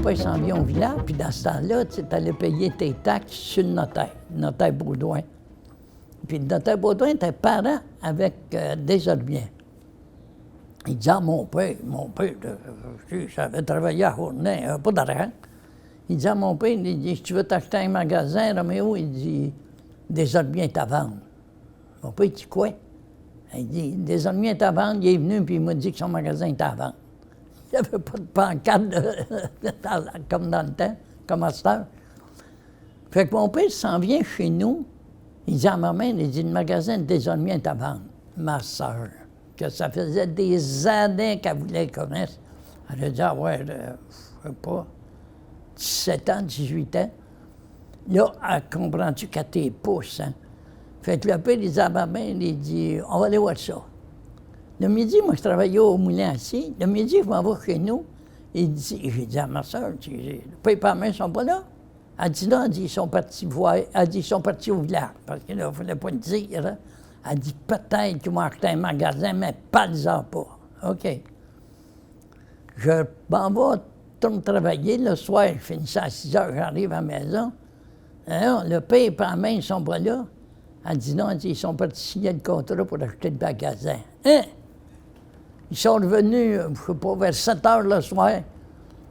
père s'en vient au village, puis dans ce temps-là, tu allais payer tes taxes sur le notaire Baudouin. Puis le notaire Baudouin était parent avec Desormiers. Il dit à mon père, j'avais travaillé à Journée, pas d'argent. Il dit à mon père, il dit, si tu veux t'acheter un magasin, Roméo, il dit, Desormiers est à vendre. Mon père, il dit, quoi? Il dit, Desormiers est à vendre, il est venu, puis il m'a dit que son magasin était à vendre. Il n'y avait pas de pancarte comme dans le temps, comme à cette heure. Fait que mon père s'en vient chez nous, il dit à ma mère, il dit, le magasin de Desormiers est à vendre. Ma soeur, que ça faisait des années qu'elle voulait le commerce. Elle a dit, ah ouais, je sais pas, 17 ans, 18 ans. Là, elle comprends-tu qu'elle t'es pousse, hein? Fait que le père, il dit à ma mère, il dit, on va aller voir ça. Le midi, moi, je travaillais au moulin assis. Le midi, je m'en vais chez nous. Il dit, j'ai dit à ma soeur, le père et la mère ne sont pas là. Elle dit, non, elle dit, ils sont partis voir. Elle dit, ils sont partis au village. Parce qu'il ne fallait pas le dire. Hein. Elle dit, peut-être qu'ils vont acheter un magasin, mais pas les pas. OK. Je m'en vais, tourne travailler. Le soir, je finissais à 6 heures, j'arrive à la maison. Alors, le père et la mère ne sont pas là. Elle dit, non, elle dit, ils sont partis signer le contrat pour acheter le magasin. Hein? Ils sont revenus, je ne sais pas, vers 7 heures le soir.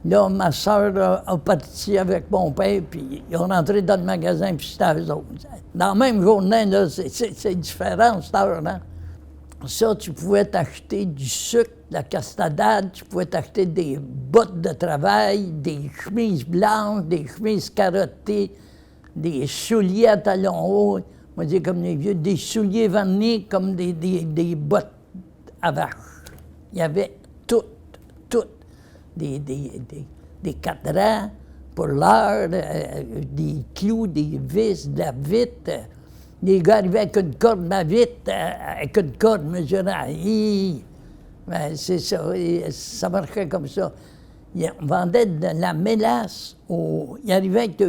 Là, ma soeur a parti avec mon père, puis ils ont rentré dans le magasin, puis c'était eux autres. Dans la même journée, là, c'est différent, cette heure, hein? Ça, tu pouvais t'acheter du sucre, de la castadade, tu pouvais t'acheter des bottes de travail, des chemises blanches, des chemises carottées, des souliers à talons hauts, moi, je dis comme les vieux, des souliers vannés comme des bottes à vache. Il y avait tout. Des cadrans pour l'heure, des clous, des vis, de la vitre. Les gars arrivaient avec une corde ma vitre, avec une corde mesurant. Ben, c'est ça, ça marchait comme ça. On vendait de la mélasse. Il arrivait avec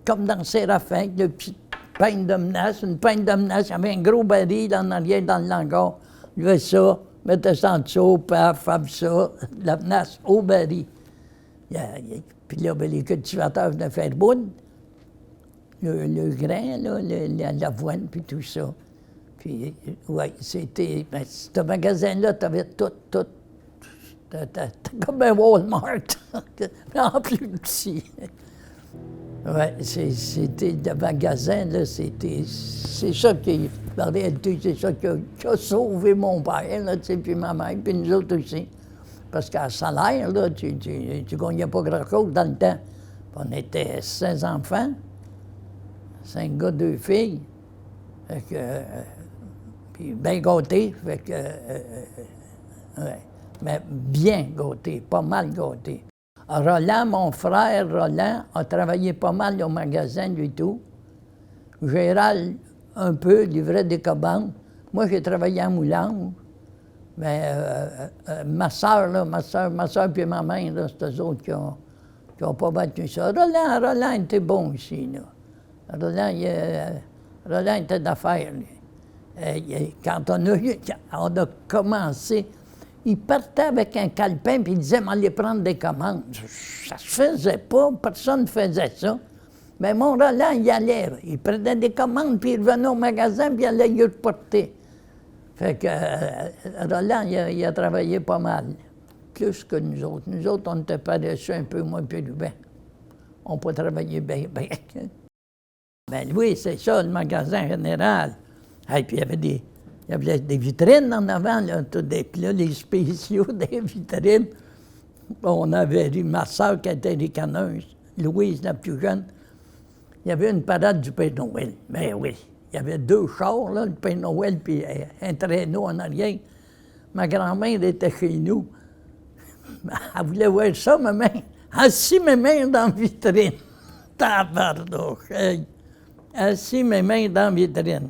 comme dans Séraphin, avec le petit pain de menace, une pain de menace. Il y avait un gros baril en arrière dans le hangar. Il y avait ça. Mettait ça en dessous, paf, ça, la menace au baril. Puis là, ben, les cultivateurs venaient faire boudre, le grain, là, l'avoine, puis tout ça. Puis, oui, c'était... Ben, ce magasin-là, tu avais tout. T'as comme un Walmart, mais en plus petit. Oui, c'était le magasin, là, c'est ça qui, en réalité, c'est ça qui a sauvé mon père, là, tu sais, puis ma mère, puis nous autres aussi. Parce qu'à salaire, là, tu gagnais pas grand-chose dans le temps. On était 16 enfants, 5 gars, 2 filles. Fait que, puis bien gâtés, fait que, ouais, mais bien gâtés, pas mal gâtés. Roland, mon frère Roland, a travaillé pas mal au magasin, lui tout. Gérald, un peu, livrait des commandes. Moi, j'ai travaillé à Moulin. Mais ma soeur puis ma mère, là, c'est eux autres qui ont pas battu ça. Roland était bon ici, là. Roland était d'affaires, lui. Quand on a commencé, il partait avec un calepin puis il disait « m'allez prendre des commandes ». Ça se faisait pas, personne ne faisait ça. Mais mon Roland, il allait, il prenait des commandes puis il revenait au magasin puis il allait y porter. Fait que Roland, il a travaillé pas mal, plus que nous autres. Nous autres, on était paresseux un peu, moi puis Ruben. On n'a pas travaillé bien. Ben oui, c'est ça, le magasin général. Et puis il y avait des vitrines en avant, là, les spéciaux des vitrines. On avait eu ma soeur qui était ricaneuse, Louise, la plus jeune. Il y avait une parade du Père Noël. Ben oui. Il y avait 2 chars, là, le Père Noël, puis un traîneau en arrière. Ma grand-mère était chez nous. Elle voulait voir ça, ma main. Assis mes mains dans la vitrine. Tabarnouche! Assis mes mains dans la vitrine.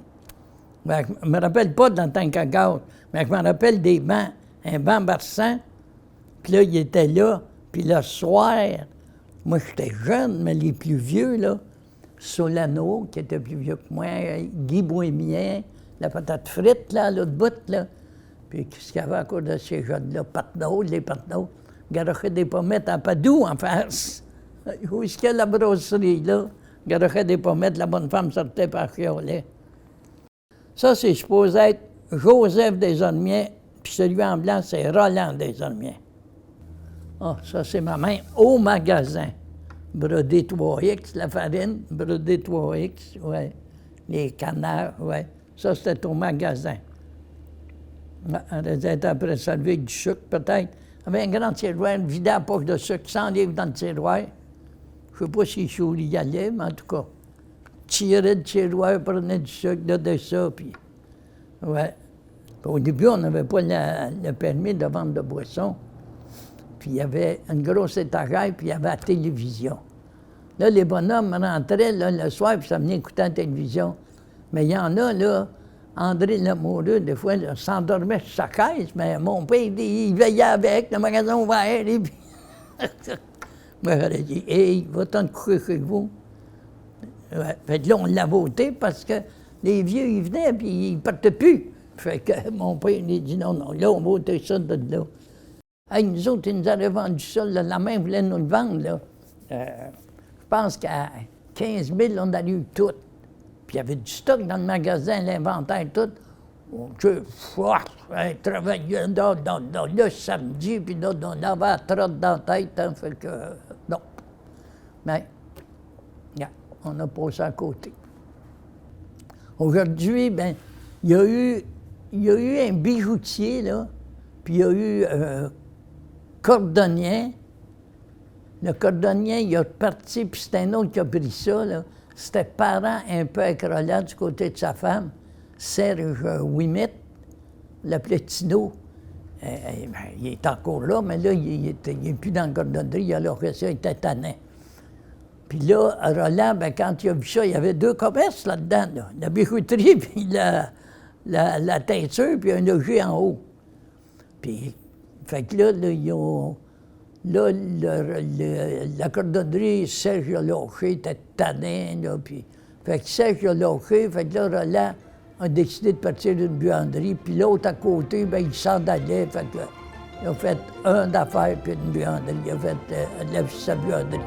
Ben, je ne me rappelle pas dans le tank à gaz, mais je me rappelle des bancs. Un banc Barsan, puis là, il était là. Puis le soir, moi, j'étais jeune, mais les plus vieux, là, Solano, qui était plus vieux que moi, Guy Bohémien, la patate frite, là, à l'autre bout, là. Puis qu'est-ce qu'il y avait à cause de ces jeunes-là? Les Patnaud, garochaient des pommettes à Padoue en face. Où est-ce qu'il y a la brosserie, là? Garochait des pommettes, la bonne femme sortait par Chiolet. Ça, c'est supposé être Joseph Desormiers, puis celui en blanc, c'est Roland Desormiers. Ah, ça, c'est ma main au magasin. Brodé 3X, la farine, brodé 3X, oui. Les canards, oui. Ça, c'était au magasin. On était après ça, avec du sucre, peut-être. Il y avait un grand tiroir, vidé à poche de sucre, 100 livres dans le tiroir. Je ne sais pas si Chouli y allait, mais en tout cas, tirait le tiroir, prenait du sucre, de ça, puis... Ouais. Au début, on n'avait pas le permis de vendre de boissons. Puis il y avait une grosse étagère, puis il y avait la télévision. Là, les bonhommes rentraient là, le soir, puis ça venait écouter la télévision. Mais il y en a, là, André Lamoureux, des fois, là, s'endormait sur sa caisse, mais mon père, il veillait avec, le magasin ouvert, et puis... Moi, j'aurais dit, « Hey, va-t'en te coucher chez vous. » Ouais. Fait que là, on l'a voté parce que les vieux, ils venaient, puis ils partaient plus. Fait que mon père, il dit, « Non, non, là, on va voter ça de là. » Hey, nous autres, ils nous avaient vendu ça, là, la main voulait nous le vendre, là. Je pense qu'à 15 000, on a eu tout. Puis il y avait du stock dans le magasin, l'inventaire, tout. Je travaillais le samedi, puis là, on avait la trotte dans la tête, hein, fait que, non. Mais, yeah, on a passé à côté. Aujourd'hui, ben, il y a eu un bijoutier, là, puis il y a eu cordonnier. Le cordonnier, il a parti, puis c'était un autre qui a pris ça, là. C'était parent un peu écrollant du côté de sa femme, Serge Ouimet, l'appelait Tino. Il est encore là, mais là, il n'est plus dans le cordonnerie, alors que ça, il était tanné. Puis là, Roland, ben, quand il a vu ça, il y avait deux commerces là-dedans, là. La bijouterie, puis la teinture, puis un logis en haut. Puis, fait que là, ils ont... Là, la cordonnerie, Serge a lâché, était tanné, là, puis... Fait que Serge a lâché, fait que là, Roland a décidé de partir d'une buanderie, puis l'autre à côté, ben il s'en allait, fait que... Il a fait un d'affaires, puis une buanderie. Il a fait sa buanderie.